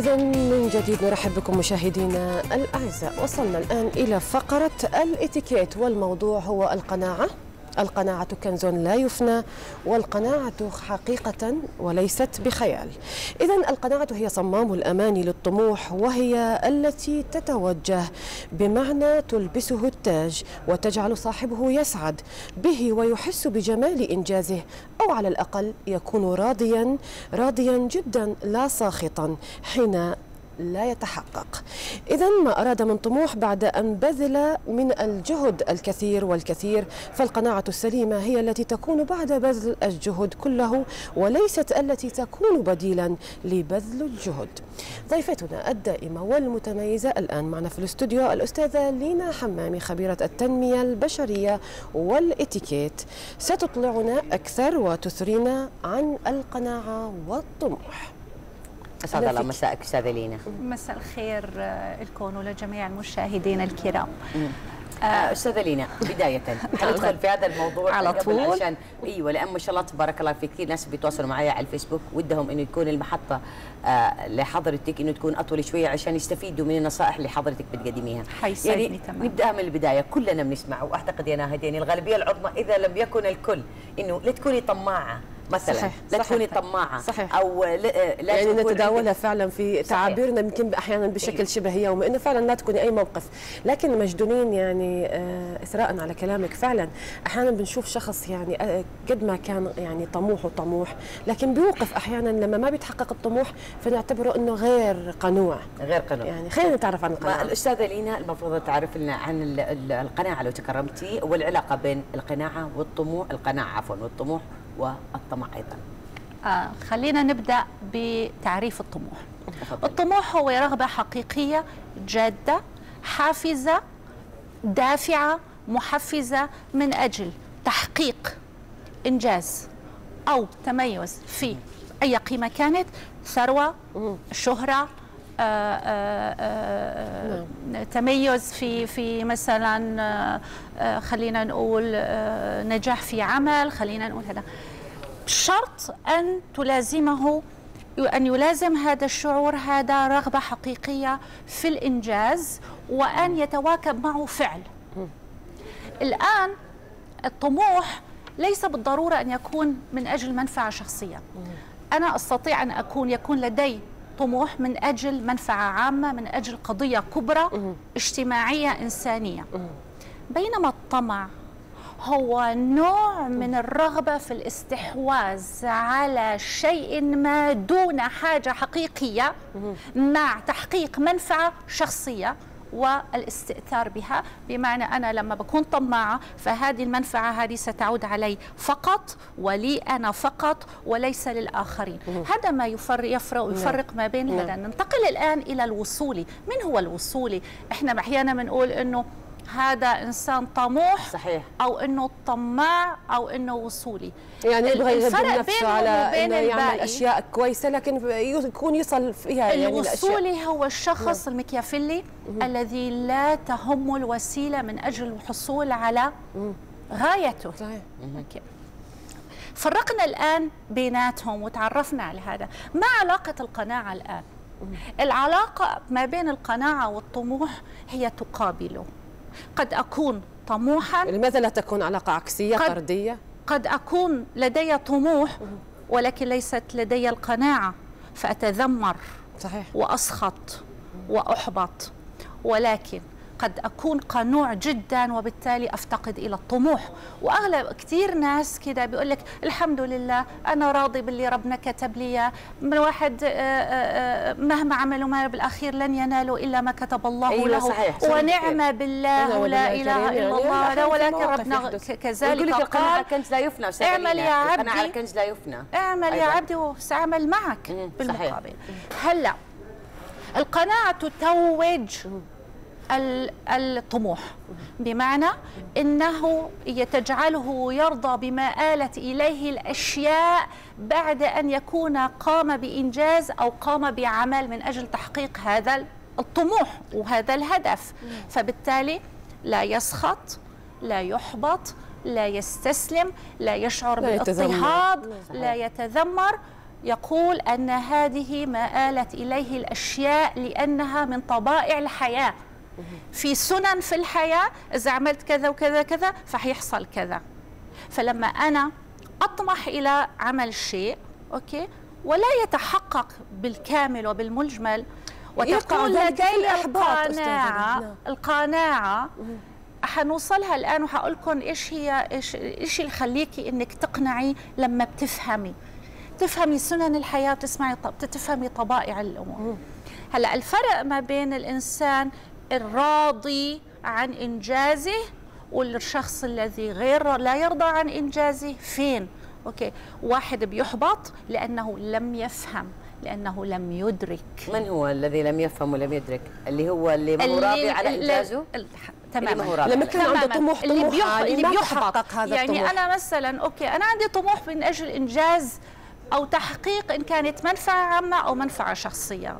إذا من جديد نرحب بكم مشاهدينا الأعزاء. وصلنا الآن إلى فقرة الإتيكيت، والموضوع هو القناعة. القناعة كنز لا يفنى، والقناعة حقيقة وليست بخيال. إذن القناعة هي صمام الأمان للطموح، وهي التي تتوجه بمعنى تلبسه التاج وتجعل صاحبه يسعد به ويحس بجمال إنجازه، أو على الأقل يكون راضيا جدا لا ساخطا حين لا يتحقق. إذن ما أراد من طموح بعد أن بذل من الجهد الكثير والكثير، فالقناعة السليمة هي التي تكون بعد بذل الجهد كله، وليست التي تكون بديلا لبذل الجهد. ضيفتنا الدائمة والمتميزة الآن معنا في الاستوديو الأستاذة لينا حمامي، خبيرة التنمية البشرية والإتيكيت، ستطلعنا أكثر وتثرينا عن القناعة والطموح. أسعد الله مساءك أستاذة لينا. مساء الخير لكم ولجميع المشاهدين الكرام. أستاذة لينا، بداية حندخل في هذا الموضوع على طول عشان لأن ما شاء الله تبارك الله في كثير ناس بيتواصلوا معي على الفيسبوك ودهم إنه يكون المحطة لحضرتك إنه تكون أطول شوية عشان يستفيدوا من النصائح اللي حضرتك بتقدميها. حيسعدني تمام. نبدأ من البداية، كلنا بنسمع وأعتقد يا ناهد يعني الغالبية العظمى إذا لم يكن الكل إنه لا تكوني طماعة مثلا، صحيح. لا تكوني طماعة، صحيح. أو لا يعني نتداولها فعلا في تعابيرنا يمكن احيانا بشكل شبه يومي، انه فعلا لا تكوني اي موقف. لكن مجدونين يعني اثراء على كلامك، فعلا احيانا بنشوف شخص يعني قد ما كان يعني طموح لكن بيوقف احيانا لما ما بيتحقق الطموح، فنعتبره انه غير قنوع. يعني خلينا نتعرف عن القناعه. الاستاذه لينا المفروض تعرف لنا عن القناعه لو تكرمتي، والعلاقه بين القناعه والطموح، والطموح والطمع أيضا. خلينا نبدأ بتعريف الطموح. الطموح هو رغبة حقيقية جادة حافزة دافعة محفزة من أجل تحقيق إنجاز أو تميز في أي قيمة كانت، ثروة، شهرة، تميز في مثلا خلينا نقول نجاح في عمل، خلينا نقول هذا. شرط أن يلازم هذا الشعور، هذا رغبة حقيقية في الإنجاز، وأن يتواكب معه فعل. الآن الطموح ليس بالضرورة أن يكون من أجل منفعة شخصية. أنا أستطيع أن يكون لدي طموح من أجل منفعة عامة، من أجل قضية كبرى اجتماعية إنسانية. بينما الطمع هو نوع من الرغبة في الاستحواذ على شيء ما دون حاجة حقيقية مع تحقيق منفعة شخصية والاستئثار بها. بمعنى أنا لما بكون طماعة فهذه المنفعة هذه ستعود علي فقط ولي أنا فقط وليس للآخرين. هذا ما يفرق ما بين هذا. ننتقل الآن إلى الوصولي. من هو الوصولي؟ إحنا أحيانا بنقول إنه هذا إنسان طموح، صحيح، أو إنه طماع، أو إنه وصولي. يعني يبغى يقدم نفسه على إنه يعمل أشياء كويسة لكن يكون يصل فيها يعني الوصولي هو الشخص المكيافيلي الذي لا تهم الوسيلة من أجل الحصول على غايته. صحيح. فرقنا الآن بيناتهم وتعرفنا على هذا. ما علاقة القناعة الآن؟ العلاقة ما بين القناعة والطموح هي تقابله. قد أكون طموحا، لماذا لا تكون علاقة عكسية طردية؟ قد أكون لدي طموح ولكن ليست لدي القناعة، فأتذمر، صحيح، وأسخط وأحبط. ولكن قد أكون قنوع جدا وبالتالي أفتقد إلى الطموح. وأغلب كثير ناس كده بيقول لك الحمد لله أنا راضي باللي ربنا كتب لي، من واحد مهما عملوا ما بالأخير لن ينالوا إلا ما كتب الله له. صحيح. ونعم بالله ولا إله إلا الله. ولكن ربنا كذلك قال كنز لا يفنى. اعمل يا عبدي، كنز لا يفنى، اعمل يا عبدي وسأعمل معك بالمقابل. هلا القناعة تتوج الطموح، بمعنى أنه تجعله يرضى بما آلت إليه الأشياء بعد أن يكون قام بإنجاز أو قام بعمل من أجل تحقيق هذا الطموح وهذا الهدف. فبالتالي لا يسخط، لا يحبط، لا يستسلم، لا يشعر بالاضطهاد، لا يتذمر، يقول أن هذه ما آلت إليه الأشياء لأنها من طبائع الحياة. في سنن في الحياة، إذا عملت كذا وكذا كذا فحيحصل كذا. فلما أنا أطمح إلى عمل شيء أوكي ولا يتحقق بالكامل وبالمجمل، وتقول لدي القناعة حنوصلها الآن وحقولكم إيش هي، إيش اللي يخليكي إنك تقنعي لما تفهمي سنن الحياة، تفهمي طبائع الأمور. هلا الفرق ما بين الإنسان الراضي عن إنجازه والشخص الذي لا يرضى عن إنجازه فين؟ أوكي، واحد بيحبط لأنه لم يفهم، لأنه لم يدرك. من هو الذي لم يفهم ولم يدرك؟ اللي هو اللي ما هو راضي على إنجازه؟ تماما. لما كان عنده طموح اللي بيحبط هذا يعني الطموح. أنا مثلا أوكي أنا عندي طموح من أجل إنجاز أو تحقيق إن كانت منفعة عامة أو منفعة شخصية،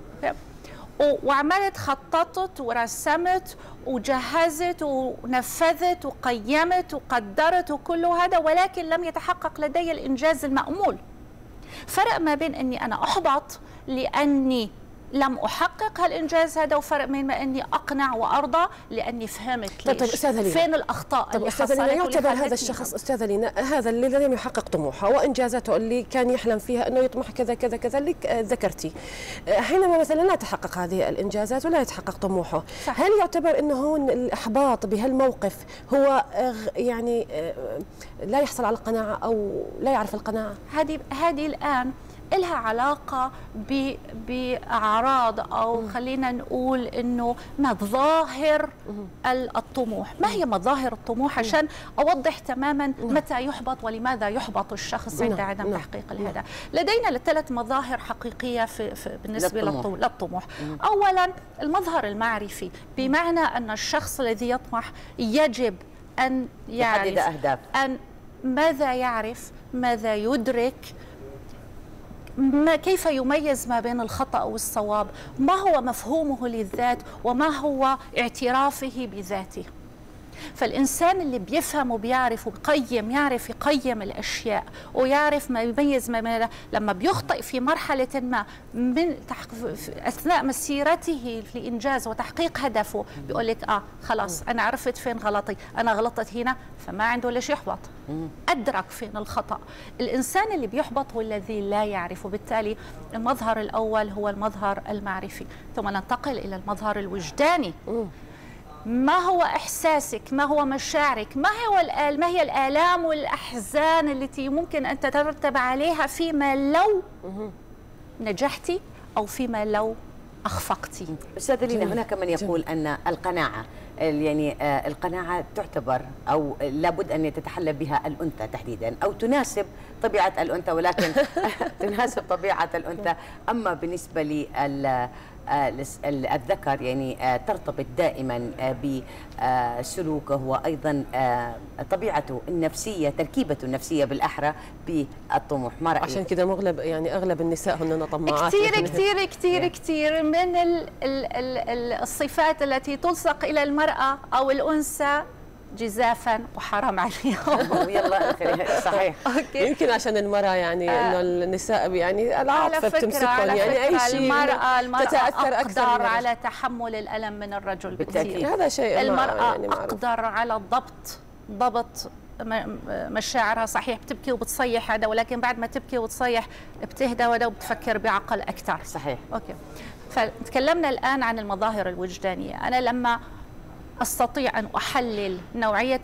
وعملت خططت ورسمت وجهزت ونفذت وقيمت وقدرت وكل هذا، ولكن لم يتحقق لدي الإنجاز المأمول. فرق ما بين أني أنا أحبط لأني لم أحقق هالإنجاز هذا، وفرق بين ما أني أقنع وأرضى لأني فهمت ليش فين الأخطاء اللي حصلت. أستاذة لينا، يعتبر هذا الشخص أستاذة لينا هذا اللي لم يحقق طموحه وإنجازاته اللي كان يحلم فيها أنه يطمح كذا كذا كذا اللي ذكرتي، حينما مثلا لا تحقق هذه الإنجازات ولا يتحقق طموحه، صح. هل يعتبر أنه هون الإحباط بهالموقف هو يعني لا يحصل على القناعة أو لا يعرف القناعة؟ هذه الآن إلها علاقة بأعراض أو خلينا نقول إنه مظاهر الطموح. ما هي مظاهر الطموح عشان أوضح تماما متى يحبط ولماذا يحبط الشخص عند عدم تحقيق الهدف. لدينا 3 مظاهر حقيقية بالنسبة للطموح. أولا المظهر المعرفي، بمعنى أن الشخص الذي يطمح يجب أن يعرف أهداف، ماذا يعرف، ماذا يدرك، كيف يميز ما بين الخطأ والصواب، ما هو مفهومه للذات وما هو اعترافه بذاته. فالإنسان اللي بيفهم وبيعرف وبيقيم، يعرف يقيم الأشياء ويعرف ما يميز ما بين، لما بيخطئ في مرحلة ما من أثناء مسيرته في إنجاز وتحقيق هدفه بيقول لك خلاص أنا عرفت فين غلطي، أنا غلطت هنا، فما عنده ليش يحبط، أدرك فين الخطأ. الإنسان اللي بيحبط هو الذي لا يعرف، وبالتالي المظهر الأول هو المظهر المعرفي. ثم ننتقل إلى المظهر الوجداني. ما هو إحساسك، ما هو مشاعرك، ما هي الآلام والأحزان التي ممكن أن تترتب عليها فيما لو نجحتي أو فيما لو أخفقتي. أستاذة لينا، هناك من يقول أن القناعة يعني القناعة تعتبر أو لابد أن تتحلى بها الأنثى تحديدا أو تناسب طبيعة الأنثى، ولكن تناسب طبيعة الأنثى. أما بالنسبة للذكر يعني ترتبط دائما بسلوكه وأيضا طبيعته النفسية، تركيبته النفسية بالأحرى بالطموح. ما رأيك؟ عشان كده أغلب النساء هن طماعات. كثير من الصفات التي تلصق إلى المرأة أو الأنثى جزافا وحرام عليهم. يلا صحيح. يمكن عشان المرأة يعني انه النساء يعني العاطفة بتمسكهم، يعني اي شيء المرأة تتأثر أقدر على تحمل الألم من الرجل بالتأكيد. هذا شيء المرأة يعني أقدر على ضبط مشاعرها. صحيح بتبكي وبتصيح هذا، ولكن بعد ما تبكي وتصيح بتهدى وبتفكر بعقل أكثر. صحيح. أوكي. فتكلمنا الآن عن المظاهر الوجدانية. أنا لما أستطيع أن أحلل نوعية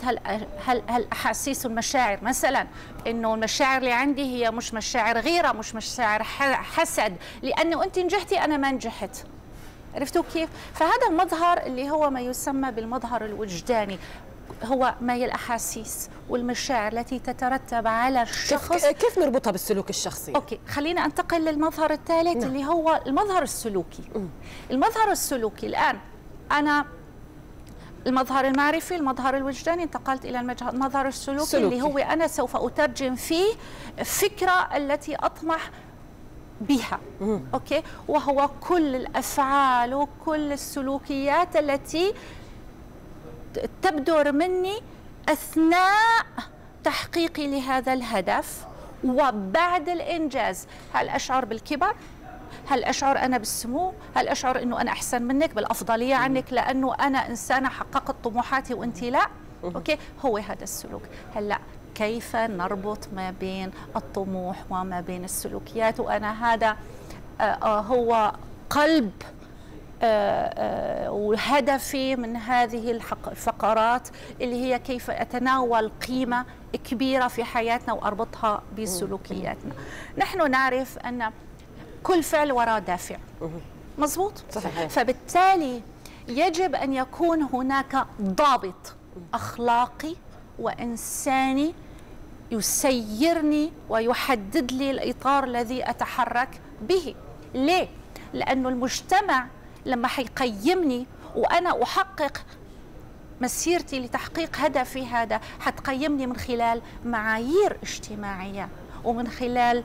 هالأحاسيس والمشاعر، مثلا إنه المشاعر اللي عندي هي مش مشاعر غيرة، مش مشاعر حسد لأنه أنت نجحتي أنا ما نجحت، عرفتوا كيف؟ فهذا المظهر اللي هو ما يسمى بالمظهر الوجداني، هو ما هي الأحاسيس والمشاعر التي تترتب على الشخص. كيف نربطها بالسلوك الشخصي؟ أوكي، خلينا أنتقل للمظهر الثالث اللي هو المظهر السلوكي. المظهر السلوكي الآن أنا المظهر المعرفي، المظهر الوجداني، انتقلت إلى المظهر السلوكي اللي هو أنا سوف أترجم فيه الفكرة التي أطمح بها. أوكي، وهو كل الأفعال وكل السلوكيات التي تبدر مني أثناء تحقيقي لهذا الهدف وبعد الإنجاز هل أشعر بالكبر؟ هل أشعر أنا بالسمو؟ هل أشعر أنه أنا أحسن منك، بالأفضلية عنك لأنه أنا إنسانة حققت طموحاتي وأنت لا؟ أوكي، هو هذا السلوك. هلأ كيف نربط ما بين الطموح وما بين السلوكيات؟ وأنا هذا هو قلب وهدفي من هذه الفقرات، اللي هي كيف أتناول قيمة كبيرة في حياتنا وأربطها بسلوكياتنا. نحن نعرف أن كل فعل وراء دافع، مظبوط؟ صحيح. فبالتالي يجب أن يكون هناك ضابط أخلاقي وإنساني يسيرني ويحدد لي الإطار الذي أتحرك به. ليه؟ لأنه المجتمع لما حيقيمني وأنا أحقق مسيرتي لتحقيق هدفي هذا، حتقيمني من خلال معايير اجتماعية ومن خلال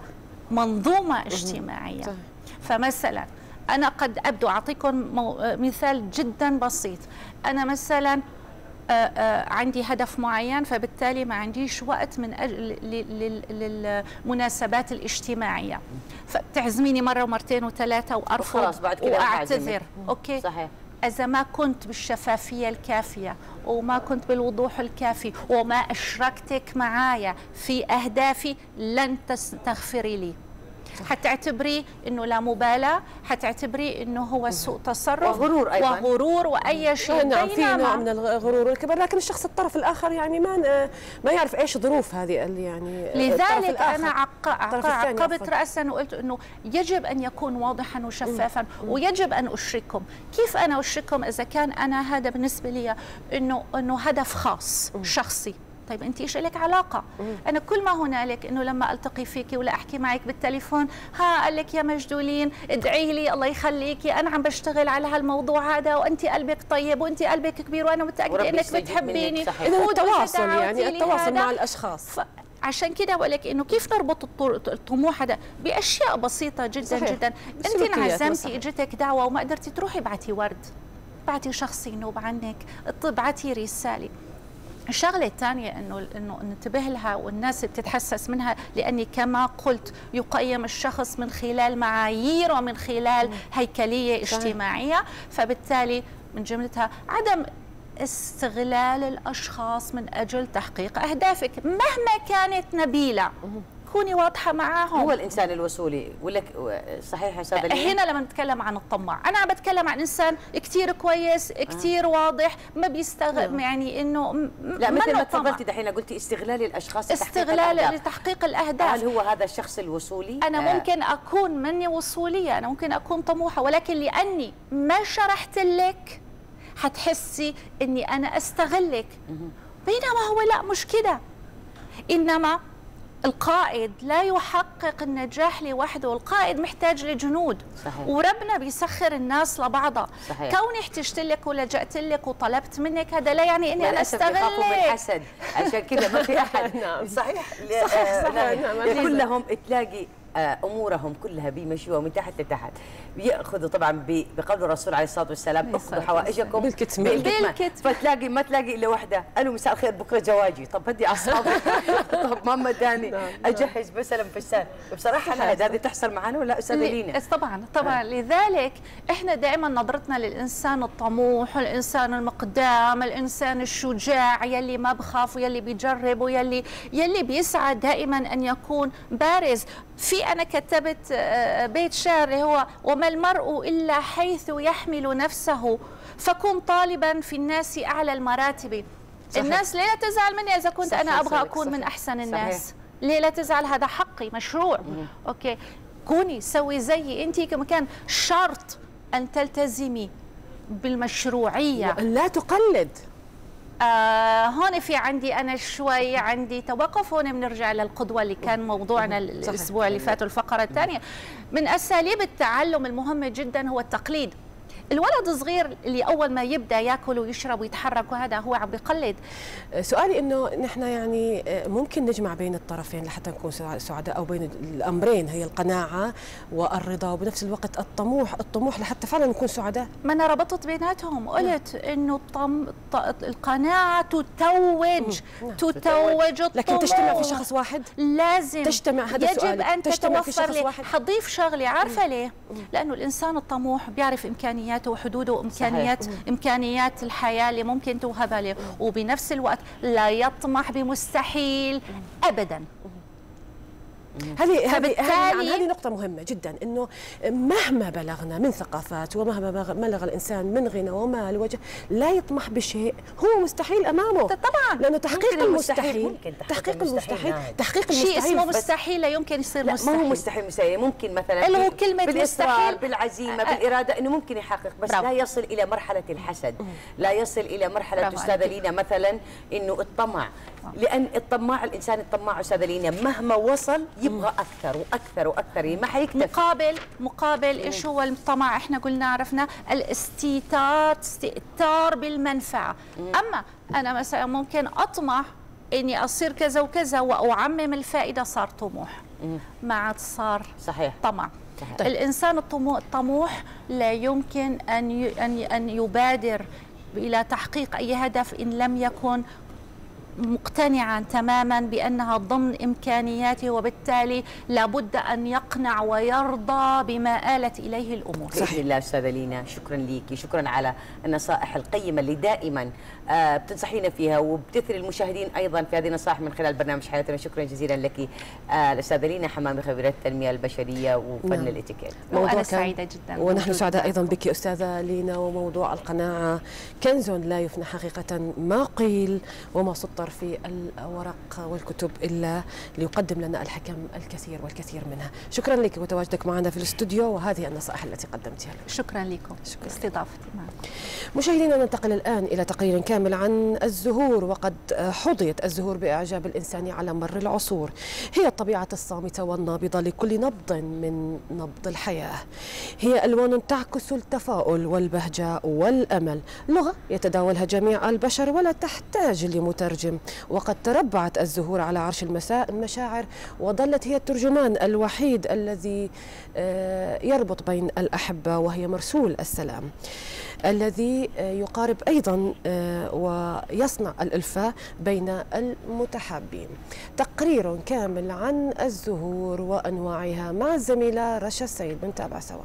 منظومة اجتماعية. فمثلا أنا قد أبدو، أعطيكم مثال جدا بسيط. أنا مثلا عندي هدف معين، فبالتالي ما عنديش وقت من للمناسبات الاجتماعية، فتعزميني مرة ومرتين وثلاثة وأرفض وأعتذر. أوكي، صحيح. إذا ما كنت بالشفافية الكافية وما كنت بالوضوح الكافي وما أشركتك معايا في أهدافي، لن تستغفري لي. حتعتبري انه لا مبالاه، حتعتبري انه هو سوء تصرف وغرور ايضا، وغرور واي شيء. نعم، في نوع من الغرور والكبر، لكن الشخص الطرف الاخر يعني ما يعرف ايش ظروف هذه يعني. لذلك انا عقبت راسا وقلت انه يجب ان يكون واضحا وشفافا، ويجب ان اشرككم. كيف انا اشرككم اذا كان انا هذا بالنسبه لي انه هدف خاص شخصي؟ طيب انت ايش لك علاقه؟ انا كل ما هنالك انه لما التقي فيكي ولا احكي معك بالتليفون، قال لك يا مجدولين ادعي لي الله يخليكي، انا عم بشتغل على هالموضوع هذا، وانت قلبك طيب وانت قلبك كبير وانا متاكده انك بتحبيني. اذا التواصل يعني التواصل مع الاشخاص. عشان كده بقول لك انه كيف نربط الطموح هذا باشياء بسيطه جدا. صحيح. جدا. انت انعزمتي، اجتك دعوه وما قدرتي تروحي، بعتي ورد، بعتي شخص ينوب عنك، بعتي رساله. الشغلة الثانية انه ننتبه لها والناس بتتحسس منها، لاني كما قلت يقيم الشخص من خلال معايير ومن خلال هيكلية اجتماعية، فبالتالي من جملتها عدم استغلال الاشخاص من اجل تحقيق اهدافك مهما كانت نبيلة. كوني واضحة معاهم. هو الإنسان الوصولي ولا صحيح حساب هنا لما نتكلم عن الطماع، أنا عم بتكلم عن إنسان كتير كويس، كتير واضح، ما بيستغل يعني إنه لا، مثل ما تفضلتي دحين قلتي استغلال الأشخاص لتحقيق الأهداف. هل هو هذا الشخص الوصولي؟ أنا ممكن أكون مني وصولية، أنا ممكن أكون طموحة، ولكن لأني ما شرحت لك حتحسي إني أنا أستغلك. بينما هو لا، مش كده. إنما القائد لا يحقق النجاح لوحده، القائد محتاج لجنود. صحيح. وربنا بيسخر الناس لبعضها. صحيح. كوني احتجت لك ولجأت لك وطلبت منك، هذا لا يعني اني انا استغلك. من الحسد، عشان كده ما في احد. نعم. صحيح. كلهم تلاقي امورهم كلها بيمشوها من تحت لتحت، بياخذوا طبعا بقول الرسول عليه الصلاه والسلام اخذوا حوائجكم بالكتمان. فتلاقي ما تلاقي الا وحده، الو مساء الخير بكره زواجي، طب هدي اعصابي. طب ماما داني اجهز مثلا فستان. بصراحه هذه تحصل معنا ولا سبيلينا؟ طبعا. لذلك احنا دائما نظرتنا للانسان الطموح، الانسان المقدام، الانسان الشجاع يلي ما بخاف ويلي بيجرب ويلي بيسعى دائما ان يكون بارز. أنا كتبت بيت شعر اللي هو: وما المرء إلا حيث يحمل نفسه، فكن طالبا في الناس أعلى المراتب. صحيح. الناس ليه تزعل مني إذا كنت أنا أبغى أكون من أحسن الناس؟ صحيح. ليه لا تزعل؟ هذا حقي مشروع. أوكي، كوني سوي زيي أنت كمكان، شرط أن تلتزمي بالمشروعية وأن لا تقلد. هون في عندي توقف. هون بنرجع للقدوة اللي كان موضوعنا الأسبوع اللي فات، الفقرة الثانية. من أساليب التعلم المهمة جدا هو التقليد. الولد الصغير اللي اول ما يبدا ياكل ويشرب ويتحرك وهذا هو عم بيقلد. سؤالي انه نحن يعني ممكن نجمع بين الطرفين لحتى نكون سعداء، او بين الامرين، هي القناعه والرضا، وبنفس الوقت الطموح لحتى فعلا نكون سعداء. ما انا ربطت بيناتهم، قلت انه القناعه تتوج الطموح، لكن تجتمع في شخص واحد؟ لازم تجتمع، هذا يجب سؤالي. ان تجتمع في تتوفر شخص لي. واحد؟ حضيف شغله، عارفه ليه؟ لانه الانسان الطموح بيعرف امكانياته وحدوده وامكانيات الحياه اللي ممكن توهبها له، وبنفس الوقت لا يطمح بمستحيل ابدا. هذه نقطة مهمة جدا، انه مهما بلغنا من ثقافات ومهما بلغ الانسان من غنى ومال وجه، لا يطمح بشيء هو مستحيل امامه. طبعا، لانه تحقيق المستحيل شيء اسمه مستحيل لا يمكن يصير مستحيل. ما هو مستحيل ممكن مثلا اللي هو كلمة بالاصرار، بالعزيمة، بالإرادة، انه ممكن يحقق، بس لا يصل الى مرحلة الحسد، لا يصل الى مرحلة استاذة لينا مثلا انه الطمع، لان الانسان الطماع استاذة لينا مهما وصل يبغى اكثر واكثر واكثر، ما حيكتفي. مقابل ايش هو الطمع؟ احنا قلنا عرفنا استئثار بالمنفعه. اما انا مثلا ممكن اطمح اني اصير كذا وكذا واعمم الفائده، صار طموح، ما عاد صار صحيح طمع. طيب. الانسان الطموح لا يمكن ان يبادر الى تحقيق اي هدف ان لم يكن مقتنعا تماما بأنها ضمن إمكانياته، وبالتالي لابد أن يقنع ويرضى بما آلت إليه الأمور. بإذن الله أستاذة لينا، شكرا ليكي، شكرا على النصائح القيمة اللي دائما بتنصحينا فيها وبتثري المشاهدين أيضا في هذه النصائح من خلال برنامج حياتنا. شكرا جزيلا لك الأستاذة لينا حمامي، خبيرة التنمية البشرية وفن الاتيكيت. وأنا سعيدة جدا، ونحن سعداء أيضا بك أستاذة لينا. وموضوع القناعة كنز لا يفنى حقيقة، ما قيل وما سطر في الأوراق والكتب إلا ليقدم لنا الحكم الكثير والكثير منها. شكرا لك وتواجدك معنا في الاستوديو وهذه النصائح التي قدمتها لنا. شكرا لكم استضافتي معكم. مشاهدينا، ننتقل الآن إلى تقرير كامل عن الزهور. وقد حظيت الزهور بإعجاب الإنسان على مر العصور. هي الطبيعة الصامتة والنابضة لكل نبض من نبض الحياة. هي ألوان تعكس التفاؤل والبهجة والأمل، لغة يتداولها جميع البشر ولا تحتاج لمترجم. وقد تربعت الزهور على عرش المشاعر، وظلت هي الترجمان الوحيد الذي يربط بين الأحبة، وهي مرسول السلام الذي يقارب أيضا ويصنع الإلفة بين المتحابين. تقرير كامل عن الزهور وأنواعها مع الزميلة رشا السيد، بنتابع سوا.